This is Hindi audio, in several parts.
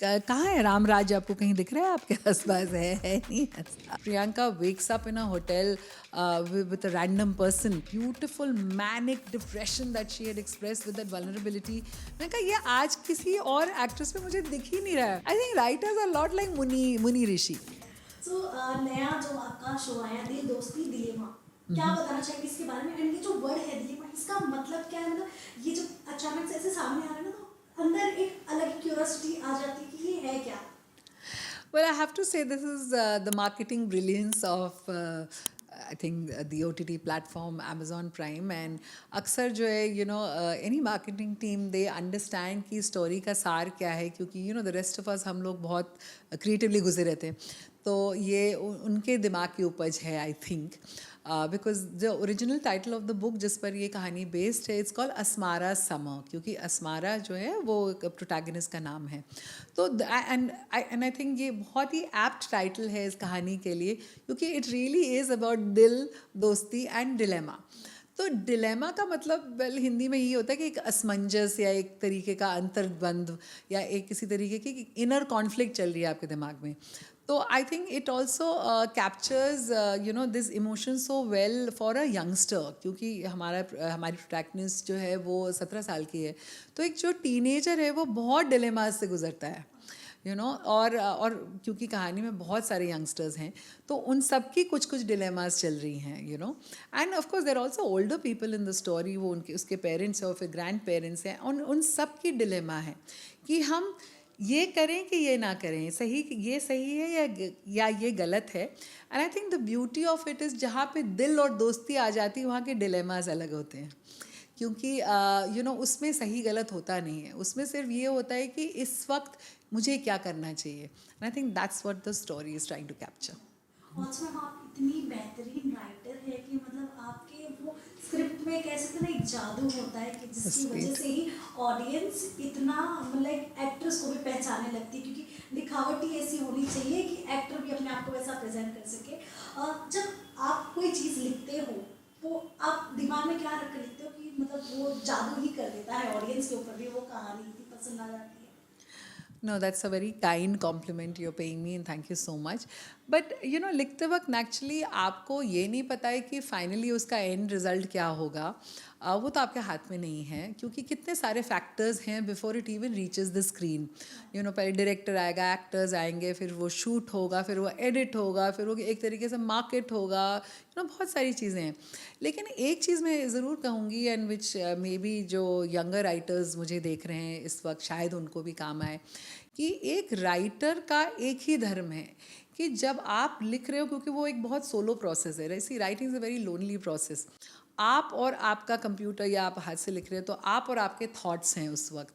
कहाँ है रामराज? आपको कहीं दिख रहा है? आपके आसपास है नहीं ऐसा? Priyanka wakes up in a hotel with a random person. Beautiful manic depression that she had expressed with that vulnerability. मैंने कहा ये आज किसी और एक्ट्रेस में मुझे दिख ही नहीं रहा है. I think writers are a lot like मुनि ऋषि. So नया जो आपका शो आया दिल दोस्ती दिलेमा, क्या बताना चाहेंगे इसके बारे में? एंड ये जो वर्ड है दिलेमा, इसका मतलब क्या है? मतलब ये जो अचानक से ऐसे सामने आ रहा है ना, तो अंदर एक अलग क्यूरियोसिटी आ जाती है कि ये है क्या? Well, I have to say this is the marketing brilliance of I think the OTT platform Amazon Prime, and अक्सर जो है any marketing team they understand कि story का सार क्या है, क्योंकि the rest of us हम लोग बहुत creatively गुजरे रहते हैं, तो ये उनके दिमाग की उपज है I think. Because the original title of the book जिस पर ये कहानी based है, it's called अस्मारा समर, क्योंकि अस्मारा जो है वो प्रोटैगनिस्ट का नाम है. तो and I think ये बहुत ही apt title है इस कहानी के लिए, क्योंकि it really is about दिल, दोस्ती and dilemma. तो डिलेमा का मतलब वेल हिंदी में ये होता है कि एक असमंजस या एक तरीके का अंतर्द्वंद या एक किसी तरीके की इनर कॉन्फ्लिक्ट चल रही है आपके दिमाग में. तो आई think it also captures this emotion so well for a youngster, क्योंकि हमारी प्रोटैगनिस्ट जो है वो 17 साल की है. तो एक जो टीनेजर है वो बहुत डिलेमास से गुजरता है और क्योंकि कहानी में बहुत सारे यंगस्टर्स हैं, तो उन सब की कुछ कुछ डिलेमास चल रही हैं end of course there also older people in the story. वो उसके पेरेंट्स हैं और फिर ग्रैंड पेरेंट्स हैं, उन सब की डिलेमा है कि हम ये करें कि ये ना करें, ये सही है या ये गलत है. And I think the beauty of it is जहाँ पे दिल और दोस्ती आ जाती है वहाँ के डिलेमास अलग होते हैं, क्योंकि उसमें सही गलत होता नहीं है. उसमें सिर्फ ये होता है कि इस वक्त मुझे क्या करना चाहिए. And I think that's what the story is trying to capture. Also ma'am आप इतनी बेहतरीन राइटर है कि मतलब आपके वो स्क्रिप्ट में कैसे ना एक जादू होता है कि जिसकी वजह से ही ऑडियंस इतना मतलब एक्ट्रेस को भी पहचानने लगती है, क्योंकि दिखावट ही ऐसी होनी चाहिए कि एक्टर भी अपने आप को वैसा प्रेजेंट कर सके. जब आप कोई चीज़ लिखते हो तो आप दिमाग में क्या रख कर लिखते हो कि मतलब वो जादू ही कर देता है ऑडियंस के ऊपर भी, वो कहानी इतनी पसंद आ जाती है? No, that's a very kind compliment you're paying me, and thank you so much. But लिखते वक्त एक्चुअली आपको ये नहीं पता है कि फाइनली उसका एंड रिजल्ट क्या होगा. वो तो आपके हाथ में नहीं है, क्योंकि कितने सारे फैक्टर्स हैं before it even reaches the screen. पहले डायरेक्टर आएगा, एक्टर्स आएंगे, फिर वो शूट होगा, फिर वो एडिट होगा, फिर वो एक तरीके से मार्केट होगा, बहुत सारी चीज़ें हैं. लेकिन एक चीज़ मैं ज़रूर कहूँगी, एंड विच मे बी जो यंगर राइटर्स मुझे देख रहे हैं इस वक्त शायद उनको भी काम आए, कि एक राइटर का एक ही धर्म है कि जब आप लिख रहे हो, क्योंकि वो एक बहुत सोलो प्रोसेस है, ऐसी writing is a very lonely process. आप और आपका कंप्यूटर या आप हाथ से लिख रहे हो, तो आप और आपके थॉट्स हैं उस वक्त,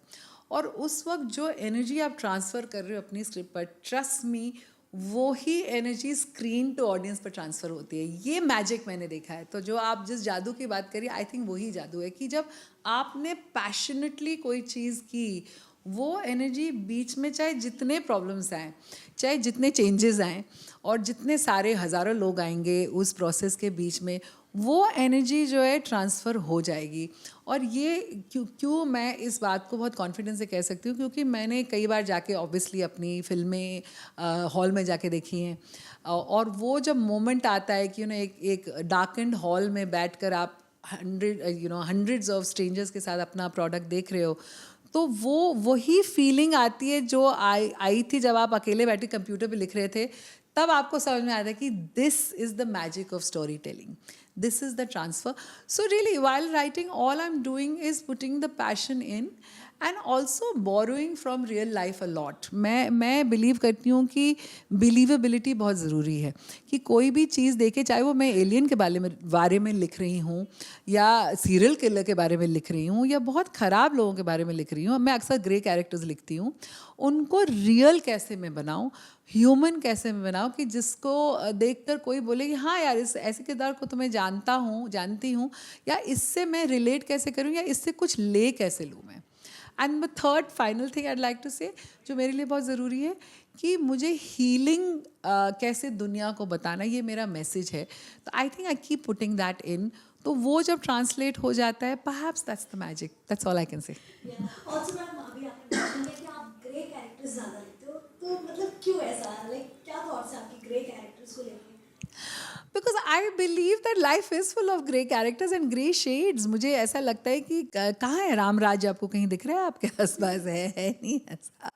और उस वक्त जो एनर्जी आप ट्रांसफ़र कर रहे हो अपनी स्क्रिप्ट पर, ट्रस्ट मी वो ही एनर्जी स्क्रीन टू ऑडियंस पर ट्रांसफ़र होती है. ये मैजिक मैंने देखा है. तो जो आप जिस जादू की बात करिए, आई थिंक वही जादू है कि जब आपने पैशनेटली कोई चीज़ की, वो एनर्जी बीच में चाहे जितने प्रॉब्लम्स आएँ, चाहे जितने चेंजेस आएँ, और जितने सारे हज़ारों लोग आएंगे उस प्रोसेस के बीच में, वो एनर्जी जो है ट्रांसफ़र हो जाएगी. और ये क्यों मैं इस बात को बहुत कॉन्फिडेंस से कह सकती हूँ, क्योंकि मैंने कई बार जाके ऑब्वियसली अपनी फिल्में हॉल में जाके देखी हैं, और वो जब मोमेंट आता है कि एक डार्केंड हॉल में बैठकर आप हंड्रेड्स ऑफ स्ट्रेंजर्स के साथ अपना प्रोडक्ट देख रहे हो, तो वो वही फीलिंग आती है जो आई थी जब आप अकेले बैठे कंप्यूटर पे लिख रहे थे. तब आपको समझ में आता है कि this is the magic of story telling, this is the transfer. So really while writing, all I'm doing is putting the passion in and also borrowing from real life a lot. मैं बिलीव करती हूँ कि बिलीवेबिलिटी बहुत ज़रूरी है, कि कोई भी चीज़ देखे, चाहे वो मैं एलियन के बारे में लिख रही हूँ, या सीरियल किलर के बारे में लिख रही हूँ, या बहुत ख़राब लोगों के बारे में लिख रही हूँ. मैं अक्सर ग्रे कैरेक्टर्स लिखती हूँ. उनको रियल कैसे मैं बनाऊँ, ह्यूमन कैसे मैं बनाऊँ, कि जिसको देखकर कोई बोले कि हाँ यार, इस ऐसे किरदार को तो मैं जानती हूँ, या इससे मैं रिलेट कैसे करूँ, या इससे कुछ ले कैसे लूँ मैं. And the third final thing I like to say, जो मेरे लिए बहुत ज़रूरी है, कि मुझे हीलिंग कैसे दुनिया को बताना, ये मेरा मैसेज है. तो I think I keep putting that in. तो वो जब ट्रांसलेट हो जाता है, perhaps that's the magic. That's all I can say. Also ma'am अभी आपने mention किया कि आप ग्रे कैरेक्टर्स ज़्यादा लिखते तो मतलब क्यों ऐसा, लाइक क्या थॉट्स है आपकी ग्रे कैरेक्टर्स को लेके? Because I believe that life is full of grey characters and grey shades. मुझे ऐसा लगता है कि कहाँ है राम राज्य, आपको कहीं दिख रहा है आपके आसपास? है नहीं ऐसा.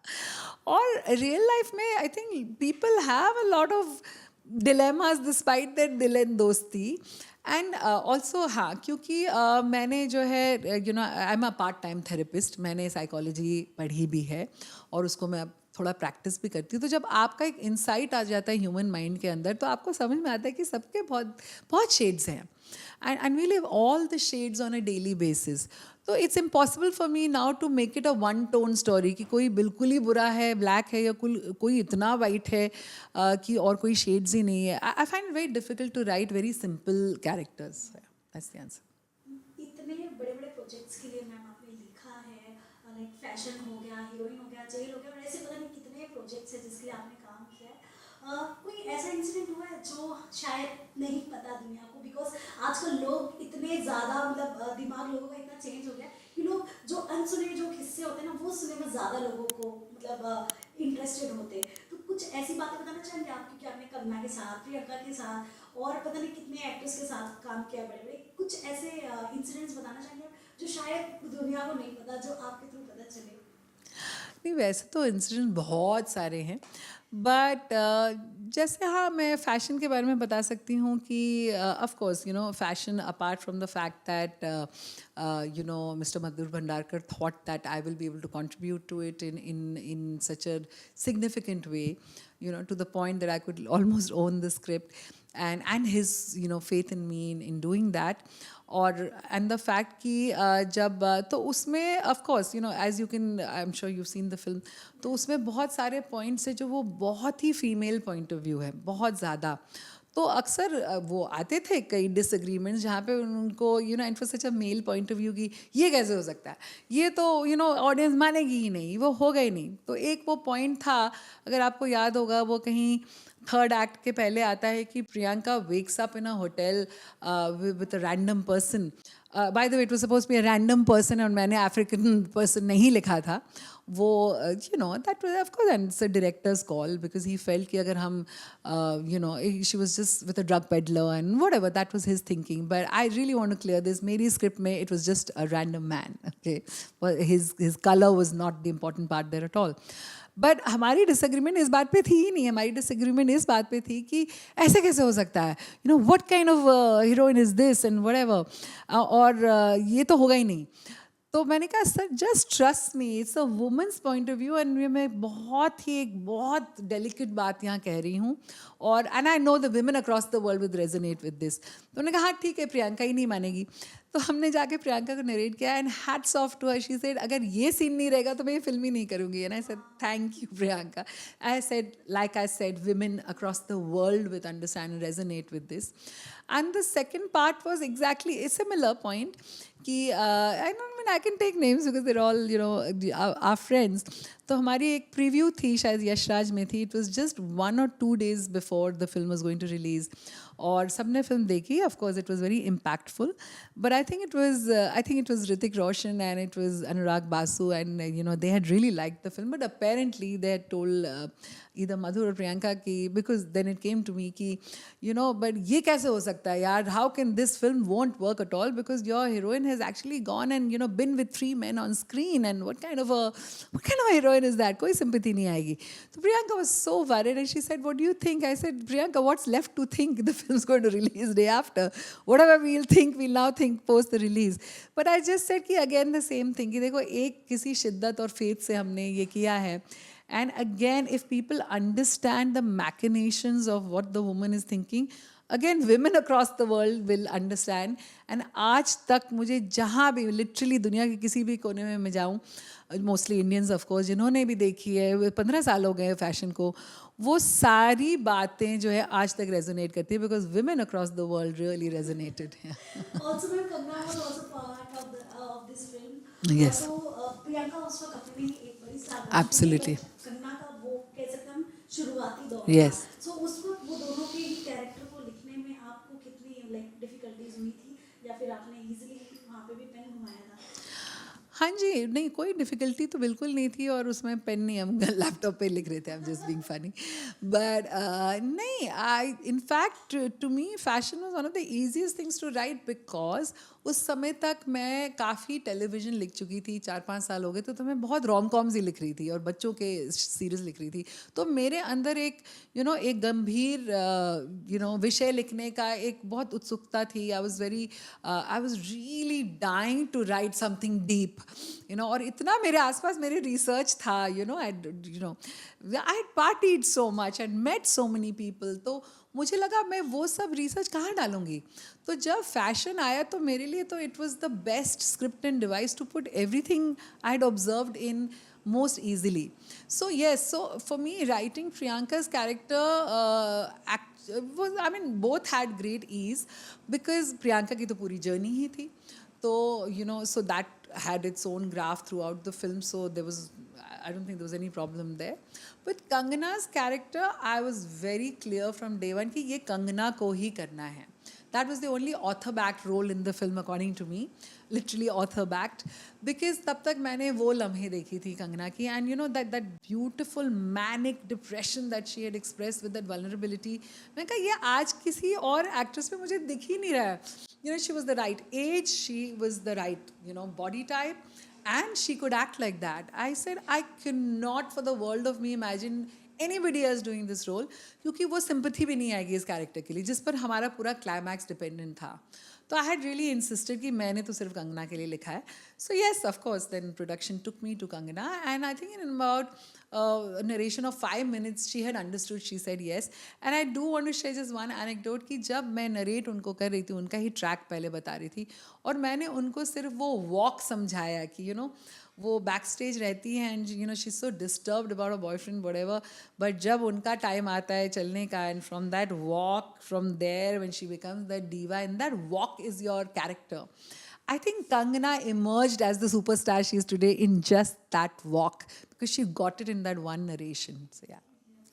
और रियल लाइफ में I think people have a lot of dilemmas despite that दिल एंड दोस्ती. एंड ऑल्सो हाँ, क्योंकि मैंने जो है you know I am a part time therapist. मैंने साइकोलॉजी पढ़ी भी है और उसको मैं अब थोड़ा प्रैक्टिस भी करती हूँ. तो जब आपका एक इंसाइट आ जाता है ह्यूमन माइंड के अंदर, तो आपको समझ में आता है कि सबके बहुत बहुत शेड्स हैं. And we live all the shades on a daily basis. तो it's impossible for me now to make it a one tone story कि कोई बिल्कुल ही बुरा है, ब्लैक है, या कोई इतना वाइट है कि और कोई शेड्स ही नहीं है. I find very difficult to write very simple characters. That's the answer. इतने बड़े बड़े प्रोजेक्ट्स के लिए मैम आपने लिखा है, लाइक फैशन हो गया, हीरोइन हो गया, जेल हो गया, और ऐसे पता नहीं कितने प्रोजेक्ट्स हैं जिसके लिए आपने काम किया है. कोई ऐसा इंसिडेंट हुआ है जो शायद नहीं पता दुनिया को, बिकॉज आजकल लोग इतने ज़्यादा मतलब दिमाग लोगों का इतना चेंज हो गया कि लोग जो अनसुने जो किस्से होते हैं ना वो सुनने में ज़्यादा लोगों को मतलब इंटरेस्टेड होते हैं. तो कुछ ऐसी बातें बताना चाहेंगे आप, क्योंकि आपने कंगना के साथ, प्रियंका के साथ और पता नहीं कितने एक्टर्स के साथ काम किया, बड़े बड़े कुछ ऐसे इंसिडेंट्स बताना चाहेंगे जो शायद दुनिया को नहीं पता, जो आपके थ्रू पता चले? नहीं, वैसे तो इंसिडेंट बहुत सारे हैं, बट जैसे हाँ, मैं फ़ैशन के बारे में बता सकती हूँ कि of course you know fashion, apart from the fact that you know Mr. Madhur Bhandarkar thought that I will be able to contribute to it in such a significant way, you know, to the point that I could almost own the script, and his you know faith in me in doing that. और एंड द फैक्ट कि जब तो उसमें of course you know as you can, I am sure you seen the film, तो उसमें बहुत सारे पॉइंट्स हैं जो वो बहुत ही फीमेल पॉइंट ऑफ व्यू है, बहुत ज़्यादा. तो अक्सर वो आते थे कई डिसएग्रीमेंट्स जहाँ पे उनको you know and for such a male point of view की ये कैसे हो सकता है, ये तो यू नो ऑडियंस मानेगी ही नहीं, वो होगा ही नहीं. तो एक वो पॉइंट था, अगर आपको याद होगा, वो कहीं थर्ड एक्ट के पहले आता है कि Priyanka wakes up in a hotel with a random person. By the way it was suppose to be a random person और मैंने अफ्रीकन पर्सन नहीं लिखा था. वो you know that was of course and it's a director's call, because he felt कि अगर हम you know she was just with a drug peddler and whatever, that was his thinking. But I really want to clear this, मेरी स्क्रिप्ट में it was just a random man. Okay, his colour was not the important part there at all. But हमारी डिसएग्रीमेंट इस बात पे थी ही नहीं. हमारी डिसएग्रीमेंट इस बात पे थी कि ऐसे कैसे हो सकता है, you know what kind of heroine is this and whatever, और ये तो होगा ही नहीं. तो मैंने कहा sir just trust me, it's a women's point of view and मैं बहुत ही एक बहुत डेलिकेट बात यहाँ कह रही हूँ, और and I know the women across the world with resonate with this. तो उन्होंने कहा हाँ ठीक है, प्रियंका ही नहीं मानेगी. तो हमने जाके प्रियंका को नरेट किया and hats off to her. She said अगर ये सीन नहीं रहेगा तो मैं ये फिल्म ही नहीं करूँगी. And I said thank you Priyanka. I said like I said women across the world will understand and resonate with this. And the second part was exactly a similar point कि I don't mean I can take names because they're all you know our friends. तो हमारी एक प्रीव्यू थी, शायद यशराज में थी. It was just 1 or 2 days before the film was going to release, और सबने फिल्म देखी. Of course it was very impactful, but I think it was Hrithik Roshan and it was Anurag Basu and you know they had really like the film. But apparently they had told either Madhur or Priyanka ki, because then it came to me ki you know but ye kaise ho sakta hai yaar, how can this film won't work at all because your heroine has actually gone and you know been with 3 men on screen, and what kind of a heroine is that, koi sympathy nahi aayegi. So Priyanka was so worried and she said what do you think? I said Priyanka, what's left to think, the film's going to release day after, whatever we'll think we'll now think post the release. But I just said ki again the same thing ki dekho ek kisi shiddat aur faith se humne ye kiya hai. And again, if people understand the machinations of what the woman is thinking, again, women across the world will understand. And आज तक मुझे जहाँ भी literally दुनिया के किसी भी कोने में मैं जाऊँ, मोस्टली इंडियंस ऑफ कोर्स जिन्होंने भी देखी है, 15 साल हो गए फैशन को, वो सारी बातें जो है आज तक रेजोनेट करती है because women across the world really resonated. Also, when Kanna was also part of this film. Yes. तो प्रियंका उस वक्त अपनी एक बड़ी स्टार बनी थी, Absolutely. but कन्ना का वो कह सकते हैं हम शुरुआती दौर Yes. था. So उस वक्त वो दोनों के ही कैरेक्टर को लिखने में आपको कितनी लाइक डिफिकल्टीज हुई थी, या फिर आपने इजीली वहाँ पे भी पेन घुमाया था? हाँ जी, नहीं कोई डिफ़िकल्टी तो बिल्कुल नहीं थी और उसमें पेन नहीं हम लैपटॉप पे लिख रहे थे, I am just being funny. But नहीं, I in fact to me fashion was one of the easiest things to write because उस समय तक मैं काफ़ी टेलीविज़न लिख चुकी थी, 4-5 साल हो गए तो मैं बहुत रोम-कॉम्स ही लिख रही थी और बच्चों के सीरीज़ लिख रही थी। तो मेरे अंदर एक एक गंभीर विषय लिखने का एक बहुत उत्सुकता थी। I was really dying to write something deep, और इतना मेरे आसपास मेरे रिसर्च था, I had partied so much and met so many people, तो मुझे लगा मैं वो सब रिसर्च कहाँ डालूंगी। तो जब फैशन आया तो मेरे लिए तो it was the best script and device to put everything I had observed in most easily. So yes, so for me writing Priyanka's character both had great ease because Priyanka की तो पूरी journey ही थी, तो so that had its own graph throughout the film, so I don't think there was any problem there. But Kangana's character, I was very clear from day one कि ये कंगना को ही करना है. That was the only author-backed role in the film, according to me. Literally author-backed. Because तब तक मैंने वो लम्हे देखी थी कंगना की, and that beautiful manic depression that she had expressed with that vulnerability. मैं कहा ये आज किसी और actress पे मुझे दिख ही नहीं रहा है. She was the right age, she was the right body type, and she could act like that. I said I cannot for the world of me imagine anybody else doing this role, क्योंकि वो sympathy भी नहीं आएगी इस कैरेक्टर के लिए जिस पर हमारा पूरा क्लाइमैक्स डिपेंडेंट था. तो आई हैड रियली इंसिस्टेड कि मैंने तो सिर्फ कंगना के लिए लिखा है. So yes, of course then production took me to Kangana and I think in about narration of 5 minutes she had understood, she said yes. And I do want to share just one anecdote कि जब मैं नरेट उनको कर रही थी, उनका ही ट्रैक पहले बता रही थी और मैंने उनको सिर्फ वो वॉक समझाया कि वो बैक स्टेज रहती हैं and she is so disturbed about a boyfriend whatever, but जब उनका टाइम आता है चलने का and from that walk, from there when she becomes that diva, and that walk is your character. I think Kangana emerged as the superstar she is today in just that walk because she got it in that one narration. So yeah,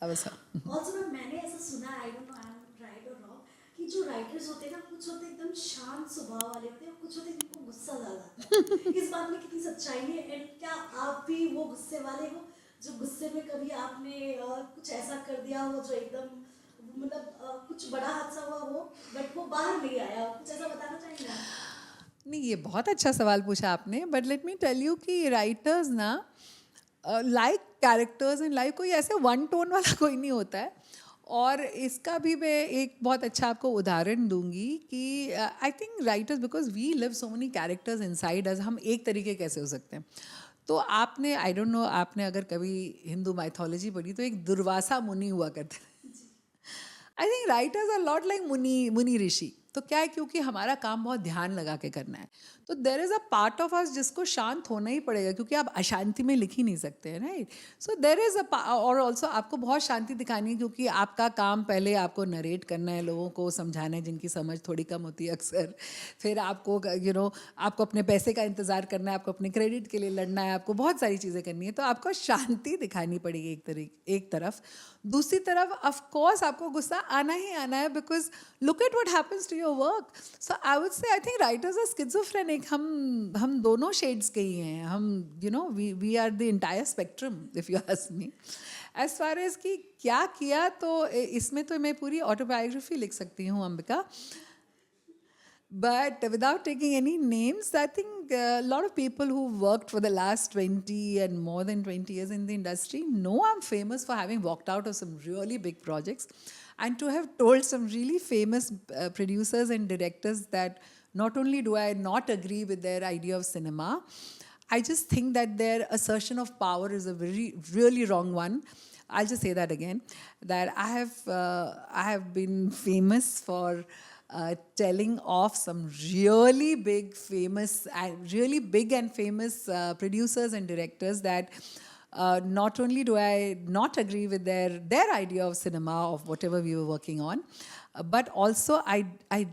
that was her. Also ना, मैंने ऐसा सुना, I don't know I am right और रॉन्ग, कि जो राइटर्स होते हैं ना, कुछ होते हैं एकदम शांत स्वभाव वाले होते हैं और कुछ होते हैं जिनको गुस्सा ज्यादा आता है. इस बात में कितनी सच्चाई है, एंड क्या आप भी वो गुस्से वाले हो जो गुस्से में कभी आपने कुछ ऐसा कर दिया हो जो एकदम कुछ बड़ा हादसा हुआ हो बट वो बाहर नहीं आया हो, कुछ ऐसा बताना चाहेंगे आप? नहीं, ये बहुत अच्छा सवाल पूछा आपने, but let me tell you कि राइटर्स ना लाइक कैरेक्टर्स इन लाइफ, कोई ऐसे वन टोन वाला कोई नहीं होता है. और इसका भी मैं एक बहुत अच्छा आपको उदाहरण दूंगी कि I think writers, because we live so many characters inside us, हम एक तरीके कैसे हो सकते हैं. तो आपने, आई डोंट नो, आपने अगर कभी हिंदू माइथोलॉजी पढ़ी तो एक दुर्वासा मुनि हुआ करते हैं. I think writers are lot like मुनि ऋषि. तो क्या है, क्योंकि हमारा काम बहुत ध्यान लगा के करना है, तो there is a part of us जिसको शांत होना ही पड़ेगा, क्योंकि आप अशांति में लिख ही नहीं सकते हैं, राइट. सो देर इज़ और ऑल्सो आपको बहुत शांति दिखानी है, क्योंकि आपका काम पहले आपको नरेट करना है, लोगों को समझाना है जिनकी समझ थोड़ी कम होती है अक्सर. फिर आपको आपको अपने पैसे का इंतज़ार करना है, आपको अपने क्रेडिट के लिए लड़ना है, आपको बहुत सारी चीज़ें करनी है. तो आपको शांति दिखानी पड़ेगी एक तरफ. दूसरी तरफ ऑफ कोर्स आपको गुस्सा आना ही आना है, because look at what happens to your work. So I would say I think writers are schizophrenic. हम दोनों शेड्स के ही हैं. हम we are the entire spectrum if you ask me. As far as कि क्या किया, तो इसमें तो मैं पूरी ऑटोबायोग्राफी लिख सकती हूँ Ambika. But without taking any names, I think a lot of people who worked for the last 20 and more than 20 years in the industry know I'm famous for having walked out of some really big projects and to have told some really famous producers and directors that not only do I not agree with their idea of cinema, I just think that their assertion of power is a really wrong one. I'll just say that again, that I have been famous for telling off some really big and famous producers and directors that not only do I not agree with their idea of cinema, of whatever we were working on, but also I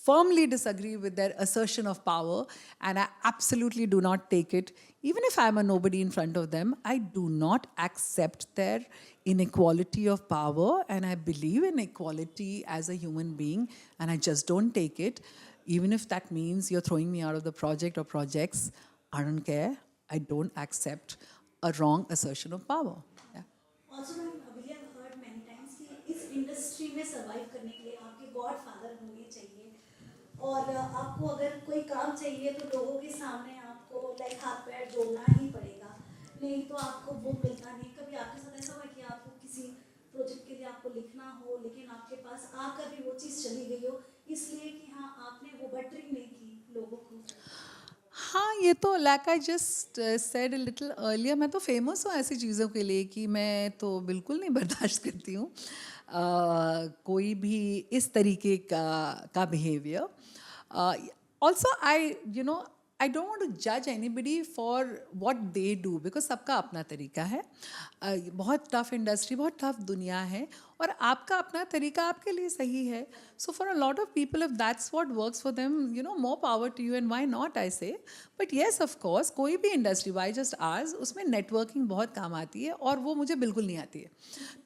firmly disagree with their assertion of power, and I absolutely do not take it. Even if I'm a nobody in front of them, I do not accept their inequality of power, and I believe in equality as a human being, and I just don't take it. Even if that means you're throwing me out of the project or projects, I don't care. I don't accept a wrong assertion of power. Yeah. Also ma'am we have heard many times कि इस इंडस्ट्री में सर्वाइव करने के लिए आपके गॉड फादर होने चाहिए और आपको अगर कोई काम चाहिए तो लोगों के सामने आपको लाइक हाथ पैर जोड़ना ही पड़ेगा, नहीं तो आपको वो मिलता नहीं। कभी आपके साथ ऐसा हुआ कि आपको किसी प्रोजेक्ट के लिए आपको लिखना हो लेकिन आपके पास आकर भी वो चीज़ चली गई हो इसलिए कि हाँ आपने वो बटरिंग नहीं की लोगों को? हाँ, ये तो like I just said a little earlier, मैं तो फेमस हूँ ऐसी चीज़ों के लिए कि मैं तो बिल्कुल नहीं बर्दाश्त करती हूँ कोई भी इस तरीके का behaviour. Also I you know I don't want to जज anybody for what they do, because सबका अपना तरीका है। बहुत टफ इंडस्ट्री, बहुत टफ दुनिया है और आपका अपना तरीका आपके लिए सही है। So for a lot of people if that's what works for them, you know, more power to you and why not, I say. But yes of course कोई भी इंडस्ट्री, वाई जस्ट आर्स, उसमें नेटवर्किंग बहुत काम आती है और वो मुझे बिल्कुल नहीं आती है।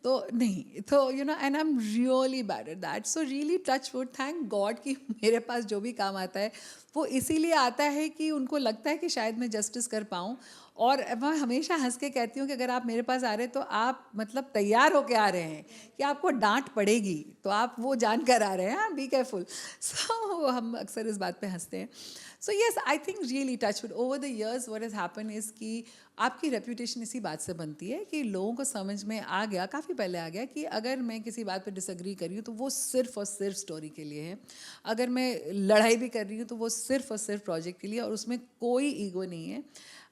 तो नहीं, तो you know, and I am really bad at that. So really touch wood, thank God कि मेरे पास जो भी काम आता है वो इसीलिए आता है कि उनको लगता है कि शायद मैं जस्टिस कर पाऊँ। और मैं हमेशा हंस के कहती हूँ कि अगर आप मेरे पास आ रहे हैं तो आप मतलब तैयार होके आ रहे हैं कि आपको डांट पड़ेगी, तो आप वो जान कर आ रहे हैं, हाँ, बी केयरफुल। सो हम अक्सर इस बात पे हंसते हैं। So yes, I think really touch wood, over the years what has happen is कि आपकी रेपुटेशन इसी बात से बनती है कि लोगों को समझ में आ गया, काफ़ी पहले आ गया, कि अगर मैं किसी बात पे डिसएग्री कर रही हूँ तो वो सिर्फ और सिर्फ स्टोरी के लिए है। अगर मैं लड़ाई भी कर रही हूँ तो वो सिर्फ और सिर्फ प्रोजेक्ट के लिए, और उसमें कोई ईगो नहीं है।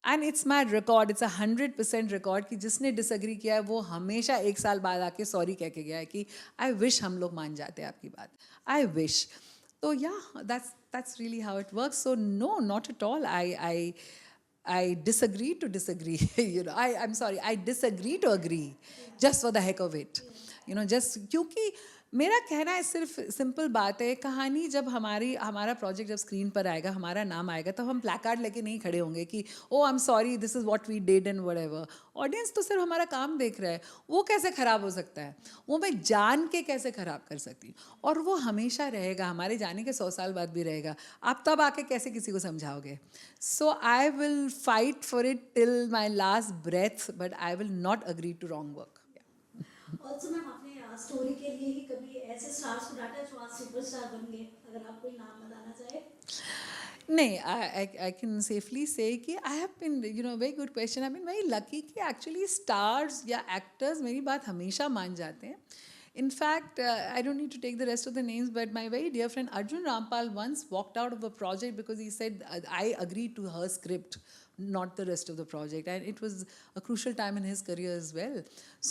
And it's my record, it's 100% record कि जिसने डिसएग्री किया है वो हमेशा 1 साल बाद आके सॉरी कह के गया है कि आई विश हम लोग मान जाते आपकी बात, आई विश। तो या that's really how it works. So no, not at all. I disagree to disagree. You know, I'm sorry, I disagree to agree, just for the heck of it. You know, just क्योंकि मेरा कहना है, सिर्फ सिंपल बात है, कहानी जब हमारा प्रोजेक्ट जब स्क्रीन पर आएगा, हमारा नाम आएगा, तब हम प्लैकार्ड लेके नहीं खड़े होंगे कि oh I am sorry, this is what we did and whatever. Audience तो सिर्फ हमारा काम देख रहा है, वो कैसे ख़राब हो सकता है, वो मैं जान के कैसे ख़राब कर सकती हूँ। और वो हमेशा रहेगा, हमारे जाने के 100 साल बाद भी रहेगा। आप तब आके कैसे किसी को समझाओगे? So I will fight for it till my last breath, but I will not agree to wrong work. Also ma'am आपने स्टोरी के लिए ही कभी ऐसे स्टार्स को डांटा जो आज सुपरस्टार बन गए, अगर आप कोई नाम बताना चाहे? नहीं, I can safely say कि I have been, you know, very good question, I've been very lucky कि actually stars या actors मेरी बात हमेशा मान जाते हैं. In fact, I don't need to take the rest of the names, but my very dear friend Arjun Rampal once walked out of a project because he said, I agreed to her script, not the rest of the project, and it was a crucial time in his career as well.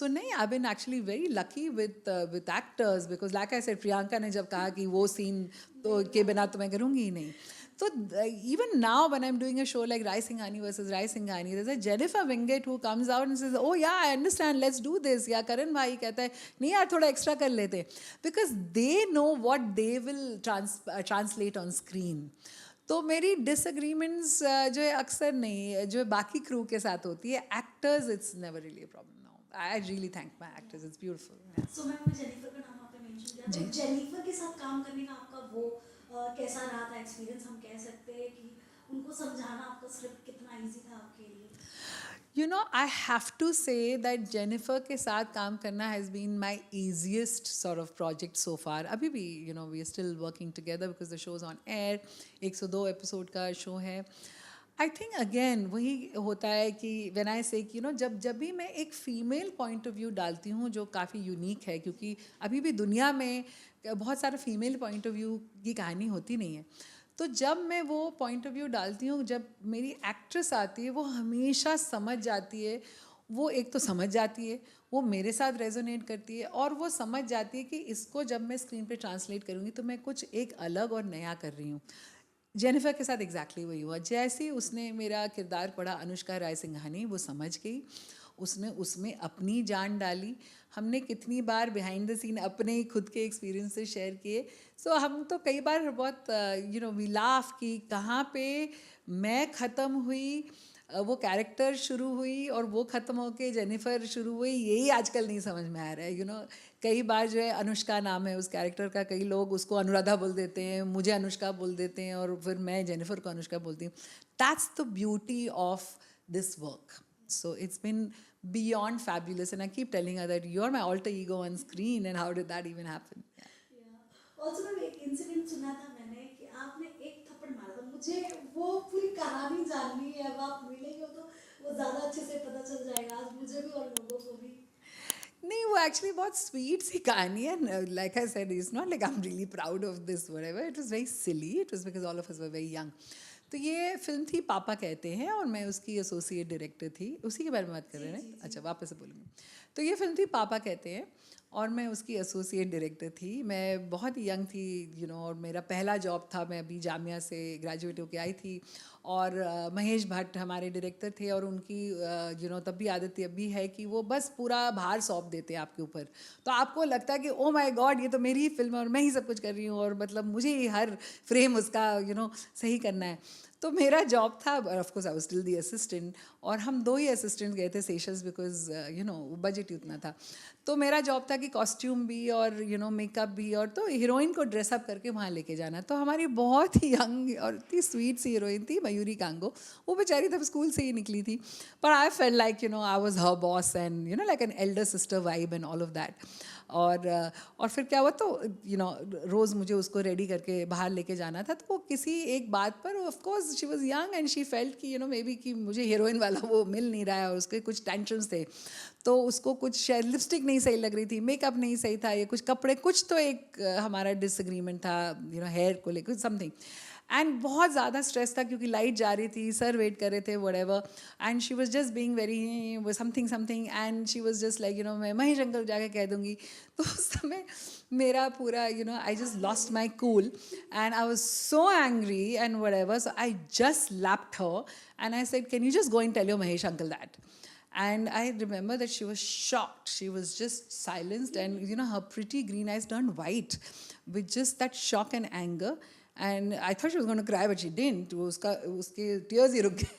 So नहीं, I've been actually very lucky with actors, because like I said, Priyanka ने जब कहा कि वो scene तो के बिना तो मैं करूँगी ही नहीं. So even now when I'm doing a show like Rai Singhani versus Rai Singhani, there's a Jennifer Winget who comes out and says, oh yeah, I understand, let's do this. या करण भाई कहता है नहीं यार थोड़ा एक्स्ट्रा कर लेते, because they know what they will translate on screen. तो मेरी डिसएग्रीमेंट्स जो है अक्सर नहीं, जो बाकी क्रू के साथ होती है, actors it's never really a problem now. I really thank my actors, it's beautiful. So ma'am Jennifer का नाम आपने मेंशन किया, तो जेनिफर के साथ काम करने का आपका वो कैसा रहा था एक्सपीरियंस? हम कह सकते हैं कि उनको समझाना आपका स्क्रिप्ट कितना इजी था आपके लिए? You know, I have to say that Jennifer के साथ काम करना has been my easiest sort of project so far. अभी भी, you know, we are still working together because the show is on air. 102 episode का शो है. आई थिंक अगेन वही होता है कि व्हेन आई से कि यू नो, जब भी मैं एक फ़ीमेल पॉइंट ऑफ व्यू डालती हूँ जो काफ़ी यूनिक है, क्योंकि अभी भी दुनिया में बहुत सारा फीमेल पॉइंट ऑफ व्यू की कहानी होती नहीं है, तो जब मैं वो पॉइंट ऑफ व्यू डालती हूँ, जब मेरी एक्ट्रेस आती है वो हमेशा समझ जाती है. वो एक तो समझ जाती है, वो मेरे साथ रेजोनेट करती है, और वो समझ जाती है कि इसको जब मैं स्क्रीन पे ट्रांसलेट करूँगी तो मैं कुछ एक अलग और नया कर रही हूँ. जेनिफर के साथ एग्जैक्टली वही हुआ. जैसे उसने मेरा किरदार पढ़ा अनुष्का राय सिंघानी, वो समझ गई, उसने उसमें अपनी जान डाली. हमने कितनी बार बिहाइंड द सीन अपने ही खुद के एक्सपीरियंस से शेयर किए. सो हम तो कई बार बहुत यू नो वी लाफ कि कहाँ पे मैं ख़त्म हुई वो कैरेक्टर शुरू हुई और वो ख़त्म होके जेनिफर शुरू हुई, यही आजकल नहीं समझ में आ रहा है, कई बार जो है अनुष्का नाम है उस कैरेक्टर का, कई लोग उसको अनुराधा बोल देते हैं, मुझे अनुष्का बोल देते हैं और फिर मैं जेनिफर को अनुष्का बोलती हूँ. That's the beauty of this work. So it's been beyond fabulous, and I keep telling her that you're my alter ego on screen, and how did that even happen? Also ma'am एक इंसिडेंट सुना था मैंने कि आपने एक थप्पड़ मारा था, मुझे वो पूरी कहानी जाननी है. अब आप मिलेंगे तो वो ज़्यादा अच्छे से पता चल जाएगा, आज मुझे भी और लोगों को भी. नहीं, वो एक्चुअली बहुत स्वीट सी कहानी है. Like I said, it's not like I am really proud of this whatever. It was very silly. It was because all of us were very young. तो ये फिल्म थी पापा कहते हैं, और मैं उसकी एसोसिएट डायरेक्टर थी. उसी के बारे में बात कर रहे हैं. अच्छा, वापस से बोलूँगी. तो ये फिल्म थी पापा कहते हैं, और मैं उसकी एसोसिएट डायरेक्टर थी. मैं बहुत ही यंग थी, और मेरा पहला जॉब था. मैं अभी जामिया से ग्रेजुएट होके आई थी, और महेश भट्ट हमारे डायरेक्टर थे, और उनकी तब भी आदत थी, अभी है, कि वो बस पूरा भार सौंप देते हैं आपके ऊपर. तो आपको लगता है कि ओ माय गॉड, ये तो मेरी ही फिल्म है और मैं ही सब कुछ कर रही हूँ, और मतलब मुझे ही हर फ्रेम उसका सही करना है. तो मेरा जॉब था, of course I was still the assistant, और हम 2 ही असिस्टेंट गए थे सेशल्स, बिकॉज बजट ही उतना था. तो मेरा जॉब था कि कॉस्ट्यूम भी और मेकअप भी, और तो हीरोइन को ड्रेसअप करके वहाँ लेके जाना. तो हमारी बहुत ही यंग और इतनी स्वीट सी हीरोइन थी मयूरी कांगो. वो बेचारी तब स्कूल से ही निकली थी, पर I felt like I was her boss, and like an elder sister vibe and all of that. और फिर क्या हुआ, तो रोज़ मुझे उसको रेडी करके बाहर लेके जाना था. तो वो किसी एक बात पर, of course she was young and she felt कि मे बी कि मुझे हीरोइन वाला वो मिल नहीं रहा है, और उसके कुछ टेंशन्स थे. तो उसको कुछ शायद लिपस्टिक नहीं सही लग रही थी, मेकअप नहीं सही था, ये कुछ कपड़े, कुछ तो एक हमारा डिसएग्रीमेंट था हेयर को लेकर समथिंग. एंड बहुत ज़्यादा स्ट्रेस था, क्योंकि लाइट जा रही थी, सर वेट कर रहे थे, whatever. And she was just being very something, and she was just like मैं महेश अंकल जाके कह दूंगी. तो उस समय मेरा पूरा I just lost my cool, and I was so angry and whatever. So I just lapped her, and I said, can you just go and tell your Mahesh uncle that. And I remember that she was shocked. She was just silenced, and her pretty green eyes turned white with just that shock and anger. And I thought she was going to cry, but she didn't. उसके tears ही रुक गए.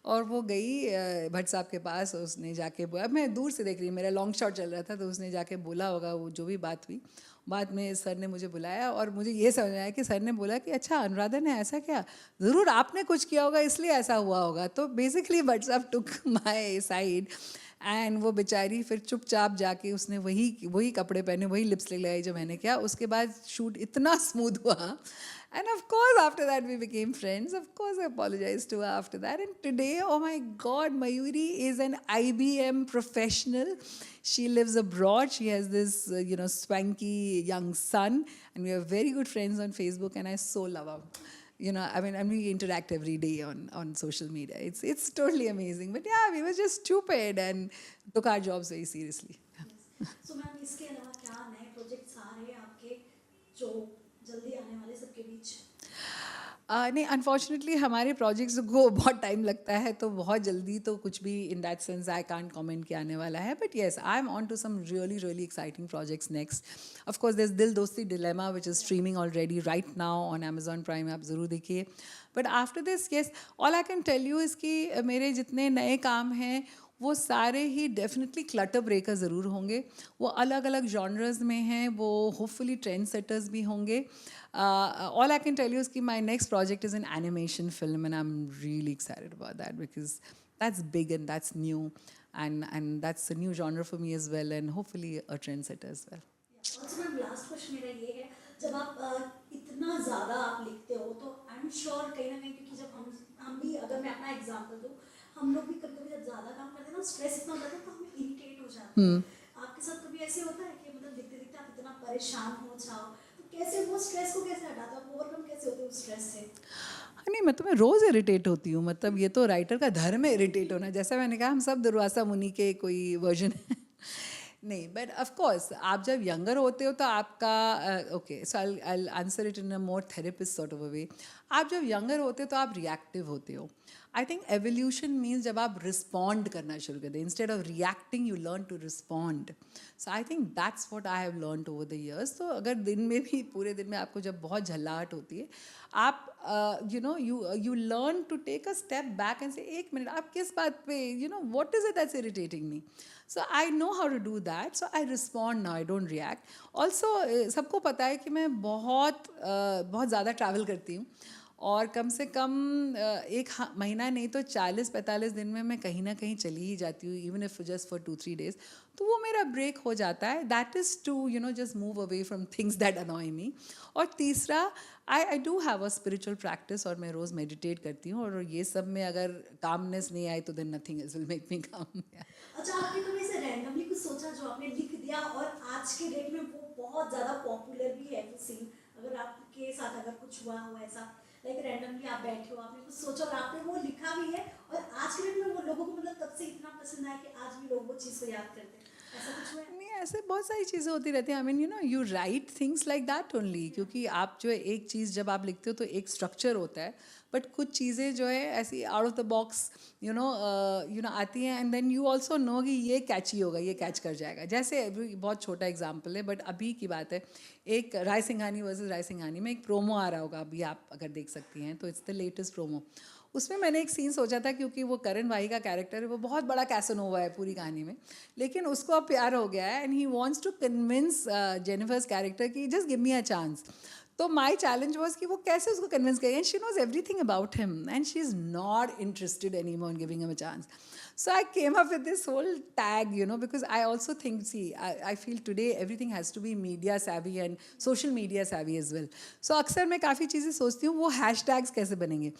और वो गई भट्ट साहब के पास, उसने जाके बोला, मैं दूर से देख रही, मेरा लॉन्ग शॉट चल रहा था, तो उसने जाके बोला होगा वो जो भी बात हुई. बाद में सर ने मुझे बुलाया, और मुझे ये समझ आया कि सर ने बोला कि अच्छा, अनुराधा ने ऐसा क्या, ज़रूर आपने कुछ किया होगा इसलिए ऐसा हुआ होगा. तो बेसिकली भट्ट साहब टुक माई साइड, एंड वो बेचारी फिर चुपचाप जाके उसने वही कपड़े पहने, वही लिपस्टिक लगाई जो मैंने किया. उसके बाद शूट इतना स्मूथ हुआ. And of course, after that, we became friends. Of course, I apologized to her after that. And today, oh my God, Mayuri is an IBM professional. She lives abroad. She has this, swanky young son. And we are very good friends on Facebook. And I so love her. And we interact every day on social media. It's totally amazing. But yeah, we were just stupid and took our jobs very seriously. So, ma'am, इसके अलावा क्या नए प्रोजेक्ट्स आ रहे हैं आपके, जो जल्दी आने वाले सबके बीच? नहीं, अनफॉर्चुनेटली हमारे प्रोजेक्ट्स को बहुत टाइम लगता है, तो बहुत जल्दी तो कुछ भी in that sense I can't comment के आने वाला है. But yes, I am on to some really exciting projects next. Of course there is Dil Dosti dilemma which is streaming already right now on Amazon Prime. आप ज़रूर देखिए. But after this, yes, all I can tell you is कि मेरे जितने नए काम हैं वो सारे ही डेफिनेटली क्लटर ब्रेकर ज़रूर होंगे. वो अलग अलग जॉनर्स में हैं, वो होपफुली ट्रेंड सेटर्स भी होंगे. All I can tell you is that my next project is an animation film, and I'm really excited about that because that's big and that's new, and that's a new genre for me as well, and hopefully a trendsetter as well. Also, ma'am, last question मेरा ये है, जब आप इतना ज़्यादा आप लिखते हो, तो आई एम श्योर कहीं ना कहीं, क्योंकि जब हम भी, अगर मैं अपना एग्जांपल दूँ, हम लोग भी कभी कभी जब ज़्यादा काम करते हैं ना, स्ट्रेस इतना होता है तो हमें इरिटेट हो जाते हैं. आपके साथ कभी ऐसे होता है कि मतलब दिखते दिखते आप इतना परेशान हो जाओ, तो कैसे वो स्ट्रेस को कैसे हटाते हो, ओवरकम कैसे होते हो उस स्ट्रेस से? नहीं, मैं रोज़ इरिटेट होती हूँ. मतलब ये तो राइटर का धर्म है इरिटेट होना. जैसा मैंने कहा, हम सब दुर्वासा मुनि के कोई वर्जन है. नहीं, बट ऑफ कोर्स आप जब यंगर होते हो तो आपका okay, so I answer it in a more therapist sort of a way. आप जब यंगर होते हो तो आप रिएक्टिव होते हो. आई थिंक एवोल्यूशन मीन्स जब आप रिस्पॉन्ड करना शुरू कर दें, instead of reacting you learn to respond. So I think that's what I have learn over the years. तो अगर दिन में भी, पूरे दिन में आपको जब बहुत झल्लाहट होती है, आप you learn to take a step back and say, एक मिनट, आप किस बात पे, what is it that's irritating me. So I know how to do that. So I respond now, I don't react. Also सबको पता है कि मैं बहुत ज़्यादा ट्रैवल करती हूँ, और कम से कम एक महीना नहीं तो 40-45 दिन में मैं कहीं ना कहीं चली ही जाती हूँ, even if just for 2-3 days. तो वो मेरा ब्रेक हो जाता है. That is to just move away from things that annoy me. और तीसरा, I do have a spiritual practice, और मैं रोज़ मेडिटेट करती हूँ, और ये सब में अगर कामनेस नहीं आई तो then nothing else will make me calm. अच्छा, आपने कभी ऐसे रैंडमली कुछ सोचा जो आपने लिख दिया और आज के डेट में वो बहुत ज़्यादा पॉपुलर भी है वो सीन? अगर आपके साथ अगर कुछ हुआ हो ऐसा, लाइक रैंडमली आप बैठे हो, आपने कुछ सोचा और आपने वो लिखा भी है, और आज के डेट में वो लोगों को मतलब तब से इतना पसंद आया कि आज भी लोग वो चीज़ को याद करते हैं, ऐसा कुछ हुआ है? नहीं, ऐसे बहुत सारी चीज़ें होती रहती हैं. I mean you right things like that only, क्योंकि आप जो है एक चीज़ जब आप लिखते हो तो एक स्ट्रक्चर होता है, बट कुछ चीज़ें जो है ऐसी आउट ऑफ द बॉक्स आती हैं, and then you also know कि ये कैची होगा, ये कैच कर जाएगा. जैसे अभी बहुत छोटा एग्जाम्पल है, बट अभी की बात है, एक राय सिंघानी वर्सेस राय सिंघानी में एक प्रोमो आ रहा होगा, अभी आप अगर देख सकती हैं तो इट्स द लेटेस्ट प्रोमो. उसमें मैंने एक सीन सोचा था, क्योंकि वो करण भाई का कैरेक्टर है, वो बहुत बड़ा कैसनोवा है पूरी कहानी में, लेकिन उसको अब प्यार हो गया है, and he wants to convince Jennifer's character कि just give me a chance. तो माई चैलेंज वॉज कि वो कैसे उसको कन्विंस करेगी, and she knows everything about him, and she is not interested any more in giving him a chance. So I came up with this whole tag, because I also think, see, I feel today everything has to be media savvy and social media savvy as well. So अक्सर मैं काफ़ी चीज़ें सोचती हूँ, वो hashtags कैसे बनेंगे.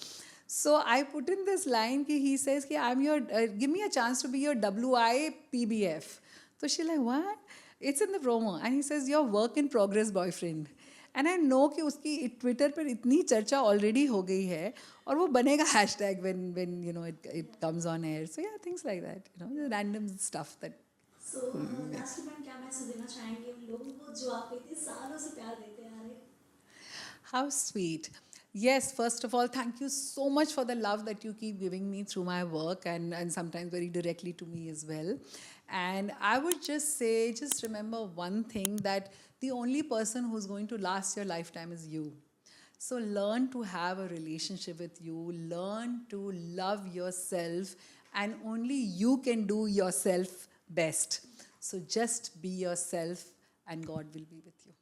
So I put in this line कि he says कि I'm your, give me a chance to be your WIPBF. So she's like, what? It's in the promo. And he says, your work in progress boyfriend. And I know कि उसकी ट्विटर पर इतनी चर्चा ऑलरेडी हो गई है, और वो बनेगा hashtag when it comes on air. So yeah things like that, random stuff that. So last में क्या मैसेज देना चाहेंगे उन लोगों को जो आपको इतने सालों से प्यार देते आ रहे हैं? How sweet. Yes, first of all, thank you so much for the love that you keep giving me through my work, and sometimes very directly to me as well. And I would just say, just remember one thing, that the only person who's going to last your lifetime is you. So learn to have a relationship with you, learn to love yourself, and only you can do yourself best. So just be yourself, and God will be with you.